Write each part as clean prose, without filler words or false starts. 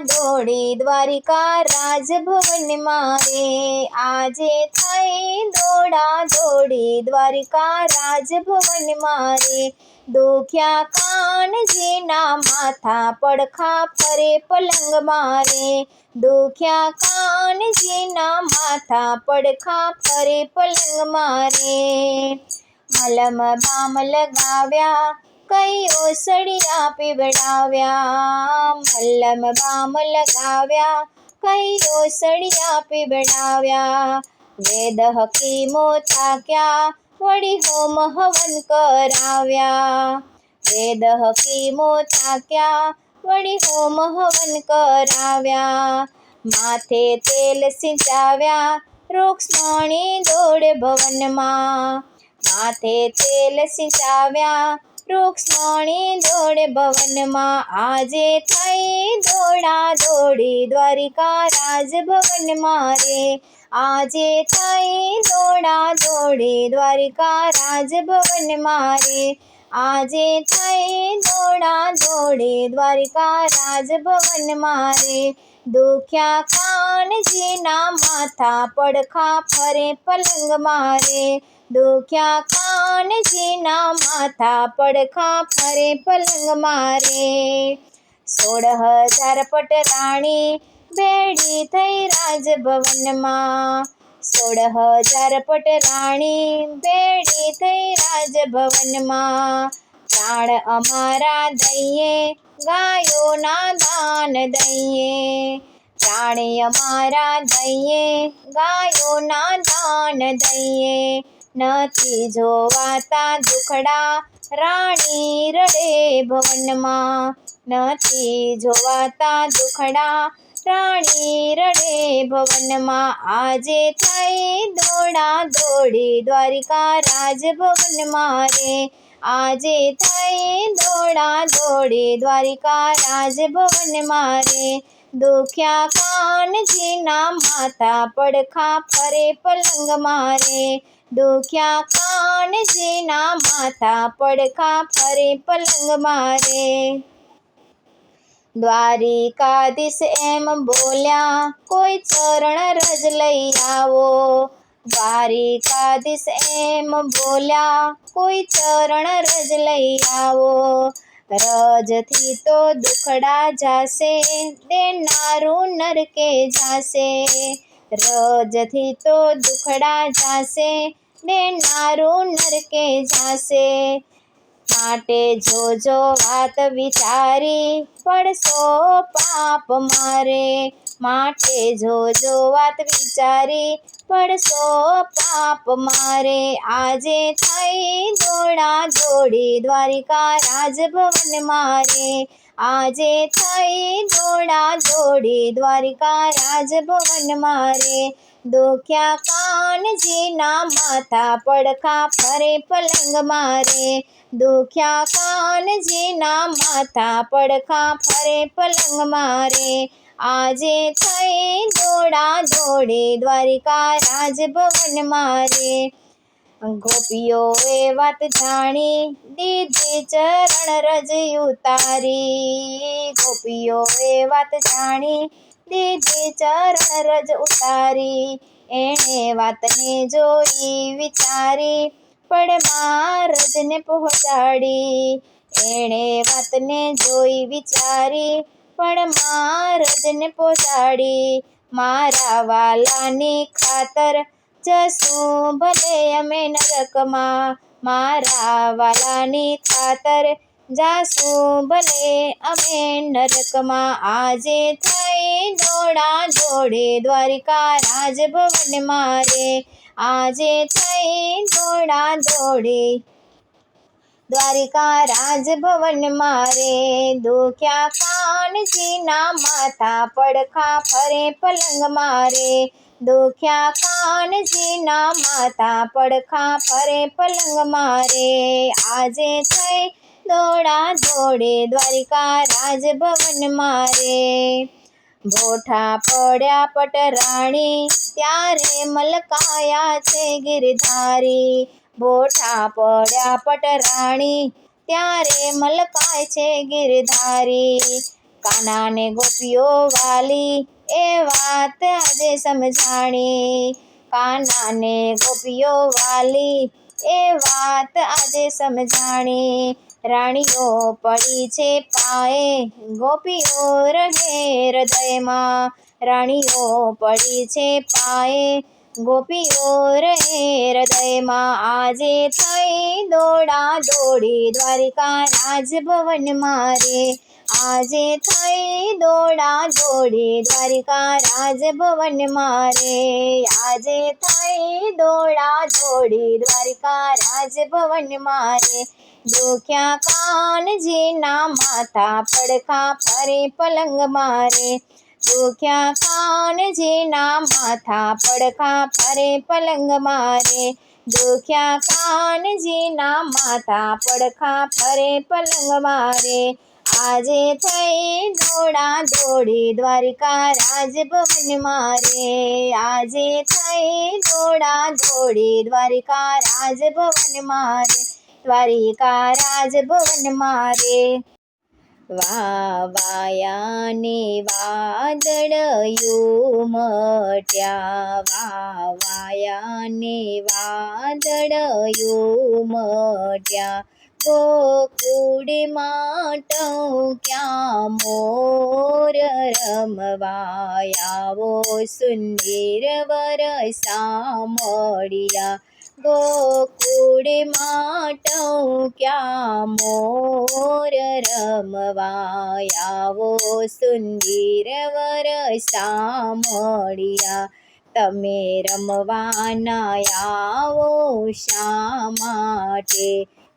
દોડી દ્વારિકા રાજભવન મારે। આજે થઈ દોડા દોડી દ્વારિકા રાજભવન મારે। દુખ્યા કાનજીના માથા પડખા ફરે પલંગ મારે। દુખ્યા કાનજીના માથા પડખા ફરે પલંગ મારે। મલમ બામ લગાવ્યા કઈ ઓસડિયા પીવડાવ્યા। મલમ બામ લગાવ્યા કઈ ઓસડિયા પીવડાવ્યા। વેદ હકીમો થાક્યા વળી હોમ હવન કરાવ્યા। વેદ હકીમો થાક્યા વળી હોમ હવન કરાવ્યા। માથે તેલ સિંચાવ્યા રૂક્ષ્મણી દોડે ભવનમાં। માથે તેલ સિંચાવ્યા રૂક્ષ્મણી દોડે ભવનમાં। આજે થઈ દોડા દોડી દ્વારિકા રાજભવન મારે। આજે થઈ દોડા દોડી દ્વારિકા રાજભવન મારે। આજે થઈ દોડા દોડી દ્વારિકા રાજભવન મારે। દુખ્યા કાનજીના માથા પડખા ફરે પલંગ મારે। દુખ્યા કાનજીના માથા પડખા ફરે પલંગ મારે। 16,000 પટરાણી ભેળી થઈ રાજભવનમાં। 16,000 પટરાણી ભેળી થઈ રાજભવનમાં। પ્રાણ અમારા દઈએ ગાયોના દાન દઈએ। પ્રાણ અમારા દઈએ ગાયોના દાન દઈએ। નથી જોવાતા દુખડા રાણી રડે ભવનમાં। નથી જોવાતા દુખડા રાણી રડે ભવનમાં। આજે થઈ દોડા દોડી દ્વારિકા રાજભવન મારે। આજે થઈ દોડા દોડી દ્વારિકા રાજભવન મારે। દુખ્યા કાનજીના માથા પડખા ફરે પલંગ મારે। દુખ્યા કાનજીના માથા પડખા ફરે પલંગ મારે। દ્વારિકાધીશ એમ બોલ્યા કોઈ ચરણ રજ લઈ આવો। દ્વારિકાધીશ એમ બોલ્યા કોઈ ચરણ રજ લઈ આવો। રજથી તો દુખડા જાશે દેનારું નરકે જાશે। રજથી તો દુખડા જાશે દેનારું નરકે જાશે। માટે જોજો વાત વિચારી પડશો પાપ મારે। માટે જોજો વાત વિચારી પડશો પાપ મારે। આજે થઈ દોડા દોડી દ્વારિકા રાજભવન મારે। આજે થઈ દોડા દોડી દ્વારિકા રાજભવન મારે। દુખ્યા કાનજીના માથા પડખા ફરે પલંગ મારે। દુખ્યા કાનજીના માથા પડખા ફરે પલંગ મારે। આજે થઈ દોડા દોડી દ્વારિકા રાજભવન મારે। ગોપીઓએ વાત જાણી દીધી ચરણ રજ ઉતારી। ગોપીઓએ વાત જાણી દીધી ચરણ રજ ઉતારી। એણે વાતને જોઈ વિચારી પડમાં રજને પહોંચાડી। એણે વાતને જોઈ વિચારી પડમાં રજને પહોંચાડી। મારા વાલાની ખાતર જશું ભલે અમે નરકમાં। મારા વાલાની ખાતર જાશું ભલે અમે નરકમાં। આજે થઈ દોડા દોડી દ્વારિકા રાજભવન મારે। આજે થઈ દોડા દોડી દ્વારિકા રાજભવન મારે। દુખ્યા કાનજીના માથા પડખા ફરે પલંગ મારે। દુખ્યા કાનજીના માથા પડખા ફરે પલંગ મારે। આજે થઈ દોડા દોડી દ્વારિકા રાજભવન મારે। ભોઠા પડ્યા પટરાણી ત્યારે મલકાયા છે ગિરધારી। ભોઠા પડ્યા પટરાણી ત્યારે મલકાય છે ગિરધારી। કાનાને ગોપીઓ વાલી એ વાત આજે સમજાણી, કાનાને ગોપીઓ વાલી એ વાત આજે સમજાણી, રાણીઓ પડી છે પાએ ગોપીઓ રહે હૃદયમાં, રાણીઓ પડી છે પાએ ગોપીઓ રહે હૃદયમાં, આજે થઈ દોડા દોડી દ્વારિકા રાજભવન મારે, આજે થઈ દોડા દોડી દ્વારિકા રાજભવન મારે, આજે થઈ દોડા દોડી દ્વારિકા રાજભવન મારે, દુખ્યા કાનજીના માથા પડખા ફરે પલંગ મારે, દુખ્યા કાનજીના માથા પડખા ફરે પલંગ મારે, દુખ્યા કાનજીના માથા પડખા ફરે પલંગ મારે, આજે થઈ દોડા દોડી દ્વારિકા રાજભવન મારે, આજે થઈ દોડા દોડી દ્વારિકા રાજભવન મારે, દ્વારિકા રાજભવન મારે. વાવાયાને વાદળયું મટ્યા, વાવાયાને વાદળયું મટ્યા, ગોકુળમાં ટહુક્યા મોર રમવા આવો, સુંદર વરસા મળ્યા, ગોકુળમાં ટહુક્યા મોર રમવા આવો, સુંદર વરસા મળ્યા, તમે રમવાના આવો શા માટે,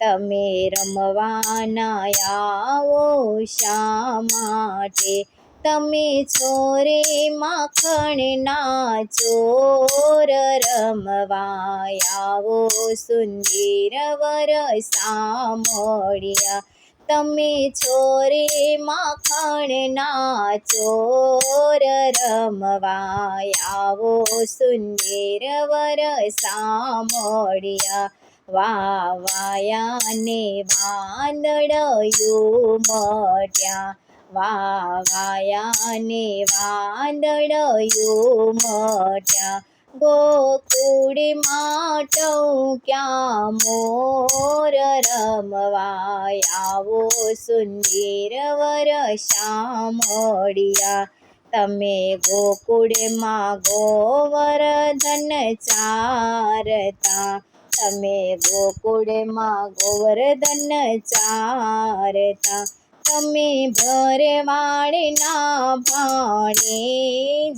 તમે રમવાના આવો શા માટે, તમે ચોરે માખણના ચોર રમવા આવો, સુંદર વરસા મળ્યા, તમે ચોરે માખણના ચોર રમવા આવો, સુંદર વરસા મળ્યા, વાવાયાને વાદળયું મટ્યા, વાવાયાને વાદળયું મટ્યા, ગોકુળમાં ટહુક્યા મોર રમવા આવો, સુંદર વરસા મળ્યા, તમે ગોકુળમાં ગોવર્ધન ચારતા, તમે ગોકુળમાં ગોવર્ધન ચારતા, તમે ભરવાડના ભાણે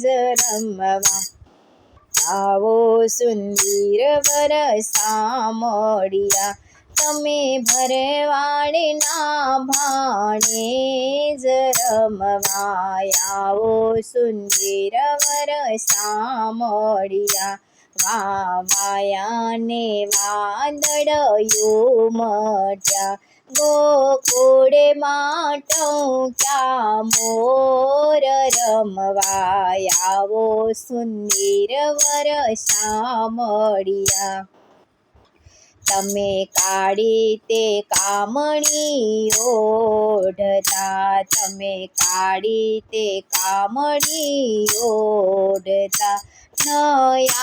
જ રમવા આવો, સુંદર વરસા મળ્યા, તમે ભરવાડના ભાણે જ રમવા આવો, સુંદર વરસા મળ્યા, વાવાયાને વાદળયું મટ્યા, ગોકુળમાં ટહુક્યા મોર રમવા આવો, સુંદર વરસા મળ્યા, તમે કાળી તે કામણી ઓઢતા, તમે કાળી તે કામણી ઓઢતા, ન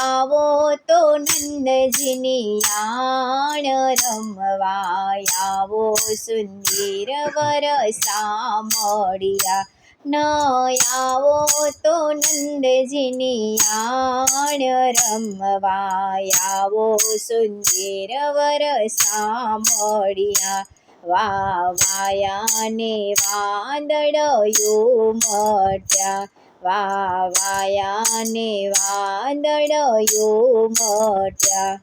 આવો તો નંદજીની આણ રમવા આવો, સુંદર વરસા મળ્યા, ન આવો તો નંદજીની આણ રમવા આવો, સુંદર વરસા મળ્યા, વાવાયાને વાદળયું મટ્યા, વાવાયાને વાદળયું મટ્યા,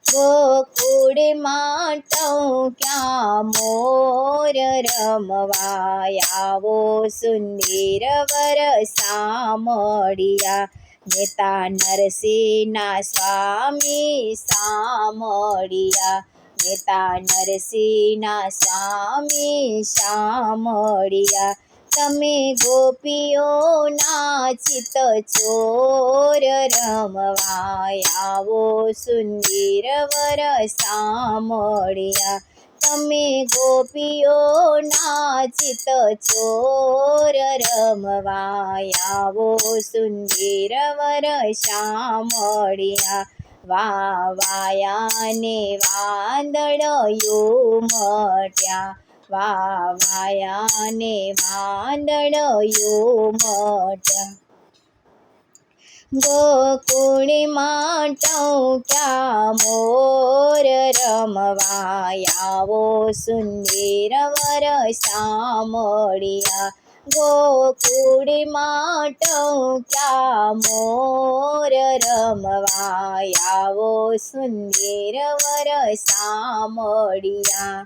ગોકુળમાં ટહુક્યા મોર રમવા આવો, સુંદર વરસા મળ્યા, નેતા નરસિંહના સ્વામી સામળિયા, નેતા નરસિંહના સ્વામી સામળિયા, તમે ગોપીઓના ચિત્ત ચોર રમવા આવો, સુંદર વરસા મળ્યા, તમે ગોપીઓના ચિત ચોર રમવા આવો સુંદર વર શામળિયા વાવાયાને વાદળયું મટ્યા વાવાયાને વાદળયું મટ્યા ગોકુળમાં ટંક્યા મોર રમવા આવો સુંદર વર શામળિયા ગોકુળમાં ટંક્યા મોર રમવા આવો સુંદર વર શામળિયા